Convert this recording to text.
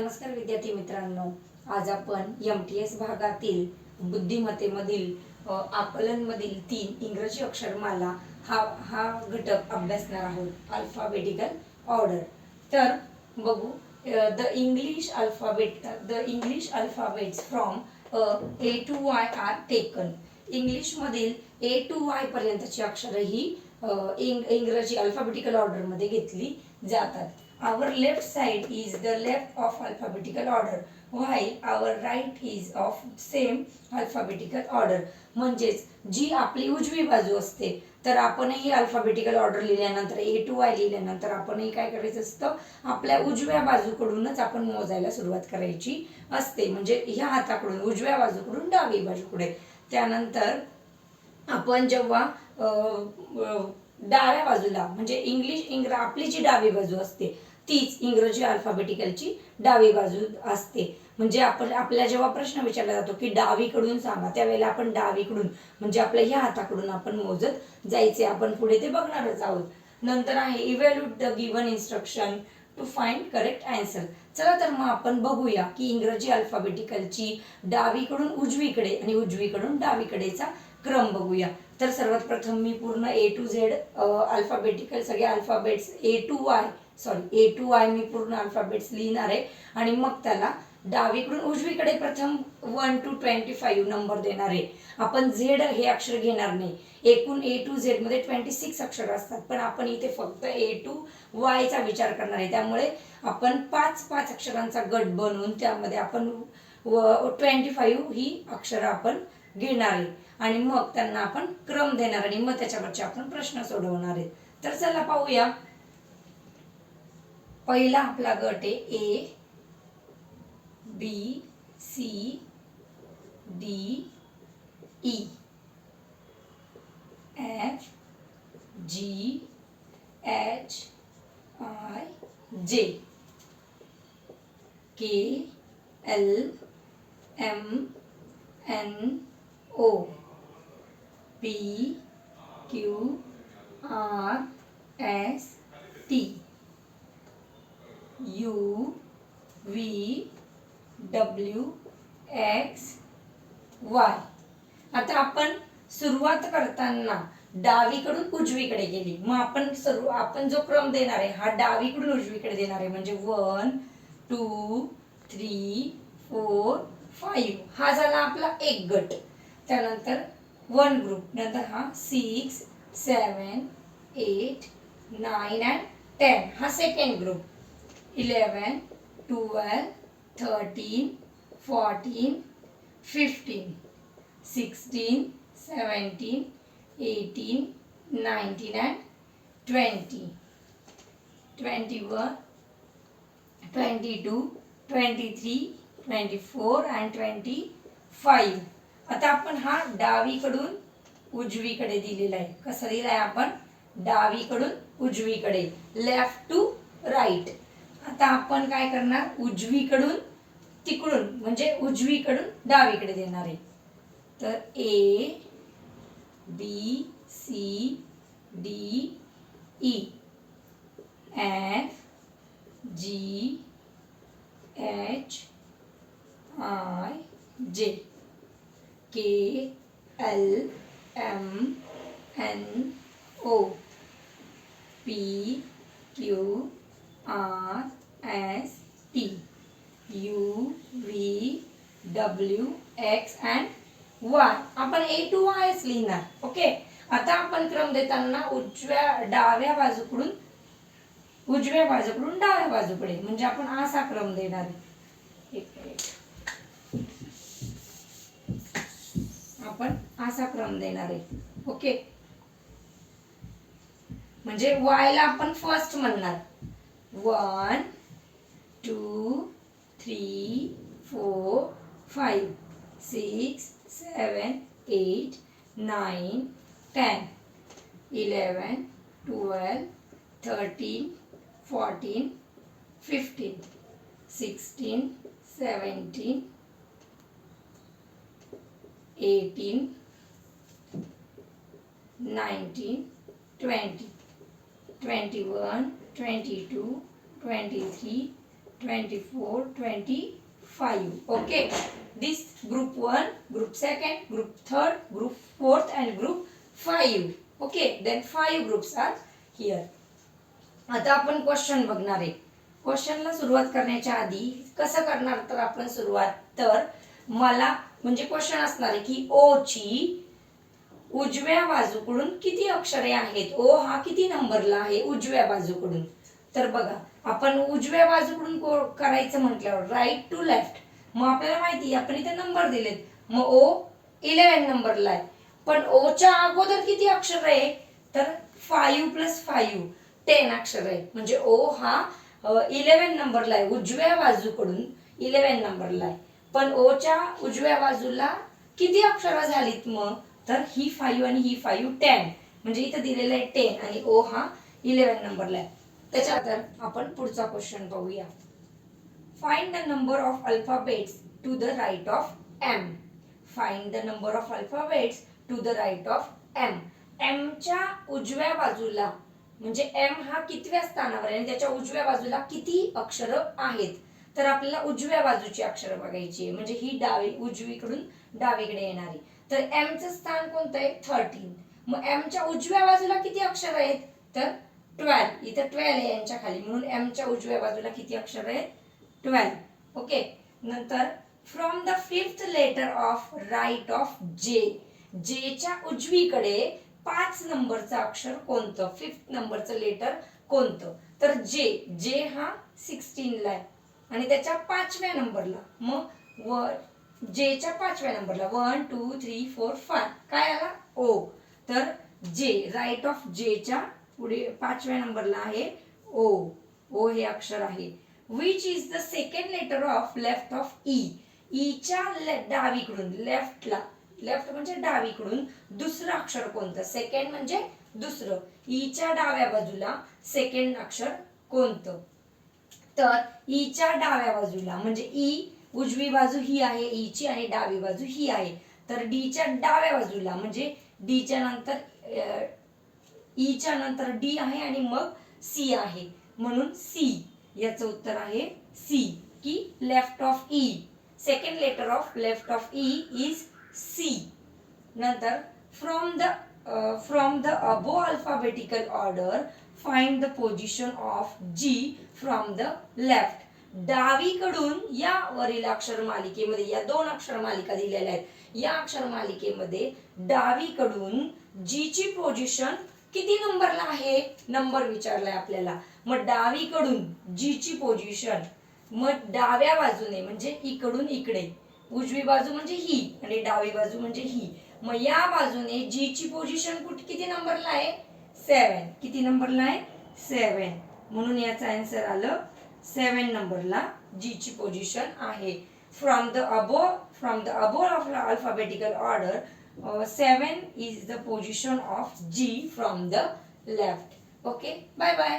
नमस्कार विद्यार्थी मित्रांनो, आज आपण MTS भागातील बुद्धिमत्तेमधील आकलनमधील 3 इंग्रजी अक्षरमाला हा घटक अभ्यासणार आहोत. Alphabetical order. तर बघू, the English alphabets from A to Y are taken. इंग्लिशमधील A to Y पर्यंतची अक्षरे ही इंग्रजी अल्फाबेटिकल ऑर्डर मध्ये घेतली जातात. Our left side is the left of alphabetical order, while our right is of same alphabetical order. म्हणजेच जी आपली उजवी बाजू असते, तर आपणही अल्फाबेटिकल ऑर्डर लिहिल्यानंतर A to Y लिहिल्यानंतर आपणही काय करायचं असतं, आपल्या उजव्या बाजूकडूनच आपण मोजायला सुरुवात करायची असते. म्हणजे ह्या हाताकडून उजव्या बाजूकडून डावी बाजूकडे. त्यानंतर आपण जेव्हा डाव्या बाजूला म्हणजे आपली जी डावी बाजू असते तीच इंग्रजी अल्फाबेटिकलची डावी बाजू असते. म्हणजे आपल्याला जेव्हा प्रश्न विचारला जातो की डावीकडून सांगा, त्यावेळेला आपण डावीकडून म्हणजे आपल्या ह्या हाताकडून आपण मोजत जायचे. आपण पुढे ते बघणारच आहोत. नंतर आहे evaluate the given instruction to find correct answer. चला तर मग आपण बघूया की इंग्रजी अल्फाबेटिकलची डावीकडून उजवीकडे आणि उजवीकडून डावीकडेचा क्रम बघूया. तर सर्वात प्रथम मी पूर्ण A to Z अल्फाबेटिकल सगळे अल्फाबेट्स A to Y मी पूर्ण अल्फाबेट्स लिहिणार आहे आणि मग त्याला डावीकडून उजवीकडे प्रथम 1 to 25 नंबर देणार आहे. आपण Z हे अक्षर घेणार नाही. एकूण A to Z मध्ये 26 अक्षर असतात, पण आपण इथे फक्त A to Y चा विचार करणार आहे. त्यामुळे आपण 5 अक्षरांचा गट बनवून त्यामध्ये आपण 25 ही अक्षरं आपण घेणार आहे आणि मग त्यांना आपण क्रम देणार आणि मग त्याच्यावरचे आपण प्रश्न सोडवणार आहेत. तर चला पाहूया. पहिला आपला गट आहे A B C D E F G H I J K L M N O P Q R S T U V W X Y. आता आपण सुरुवात करताना डावीकडून उजवीकडे गेली. मग आपण जो क्रम देणार आहे हा डावीकडून उजवीकडे देणार आहे. म्हणजे 1 2 3 4 5 हा झाला आपला एक गट. त्यानंतर 1 ग्रुप. नंतर हा 6 7 8 9 and 10 हा सेकंड ग्रुप. 11 12 13 14 15 16 17 18 19 and 20 21 22 23 24 and 25. आता आपण हा डावीकडून उजवीकडे दिलेला आहे. कसा दिलाय आपण? डावीकडून उजवीकडे, लेफ्ट टू राईट. आता आपण काय करणार, उजवीकडून तिकडून म्हणजे उजवीकडून डावीकडे देणार आहे. तर A B C D E F G H I J K L M N O P Q R S T U V W X and Y. आपण A to Y लिहिणार. ओके. आता आपण क्रम देताना डाव्या बाजूकडून उजव्या बाजूकडून डाव्या बाजूकडे म्हणजे आपण असा क्रम देणार आहे. एक मिनिट. आपण असा क्रम देणार आहे. ओके. म्हणजे Y ला आपण फर्स्ट म्हणणार. 1 2 3 4 5 6 7 8 9 10 11 12 13 14 15 16 17 18 19 20 21 22 23 24, 25. Okay, this group 1, group 2nd, group 3rd, group 4th and group 5. Okay, then 5 groups are here. आता आपण क्वेश्चन बघणार आहे. क्वेश्चनला सुरुवात करण्याच्या आधी कसं करणार तर आपण सुरुवात तर मला म्हणजे क्वेश्चन असणार आहे की ओ ची उजव्या बाजूकडून किती अक्षरे आहेत. ओ हा किती नंबरला आहे उजव्या बाजूकडून. तर बघा आपण उजव्या बाजूकडून करायचं म्हटल्यावर राईट टू लेफ्ट. मग आपल्याला माहिती आपण इथे नंबर दिलेत. मग ओ 11 नंबरला आहे. पण ओ च्या अगोदर किती अक्षर आहे तर 5 + 5 10 अक्षर आहे. म्हणजे ओ हा 11 नंबरला आहे उजव्या बाजूकडून 11 नंबरला आहे. पण ओ च्या उजव्या बाजूला किती अक्षरं झालीत मग तर ही 5 आणि ही 5 10. म्हणजे इथं दिलेलं आहे 10 आणि ओ हा 11 नंबरला आहे. त्याच्यानंतर आपण पुढचा क्वेश्चन पाहूया. Find the number of alphabets to the right of M. Find the number of alphabets to the right of M. M च्या उजव्या बाजूला म्हणजे एम हा कितव्या स्थानावर आहे आणि त्याच्या उजव्या बाजूला किती अक्षरं आहेत. तर आपल्याला उजव्या बाजूची अक्षरं बघायची आहे. म्हणजे ही उजवीकडून डावीकडे येणारी. तर एम चं स्थान कोणतं आहे 13. मग एम च्या उजव्या बाजूला किती अक्षर आहेत तर 12. इथं 12 आहे यांच्या खाली म्हणून एम च्या उजव्या बाजूला किती अक्षर आहेत 12. ओके, नंतर from the 5th letter of right of J. J च्या उजवीकडे 5 नंबरचं अक्षर कोणतं 5th नंबरचं लेटर कोणतं तर जे. जे हा 16 ला आहे आणि त्याच्या 5व्या नंबरला. मग जे च्या 5व्या नंबरला 1 2 3 4 5 काय आला ओ. तर जे राईट ऑफ जे च्या पुढे 5व्या नंबरला आहे ओ. ओ हे अक्षर आहे. Which is the second letter of left of E. E च्या डावीकडून लेफ्टला लेफ्ट म्हणजे डावीकडून दुसरं अक्षर कोणतं. सेकंड म्हणजे दुसरं. ई च्या डाव्या बाजूला सेकंड अक्षर कोणतं तर ई च्या डाव्या बाजूला म्हणजे ई उजवी बाजू ही आहे ई ची आणि डावी बाजू ही आहे. तर डी च्या डाव्या बाजूला म्हणजे डी च्या नंतर ई च्या नंतर डी आहे आणि मग सी आहे म्हणून सी. याचं उत्तर आहे सी की left of E. Second letter of left of E is C. नंतर from the above alphabetical order find the position of G from the left. डावीकडून या वरील अक्षर मालिकेमध्ये या 2 अक्षर मालिका दिलेल्या आहेत. या अक्षर मालिकेमध्ये डावीकडून जी ची पोझिशन किती नंबरला आहे नंबर विचारलाय आपल्याला. मग डावीकडून जी ची पोझिशन मग डाव्या बाजूने म्हणजे इकडून इकडे उजवी बाजू म्हणजे ही आणि डावी बाजू म्हणजे ही. मग या बाजूने जी ची पोझिशन किती नंबरला आहे 7. किती नंबरला आहे 7. म्हणून याचा आन्सर आलं 7 नंबरला जी ची पोझिशन आहे. From the above of alphabetical order 7 is the position of G from the left. Okay, bye bye.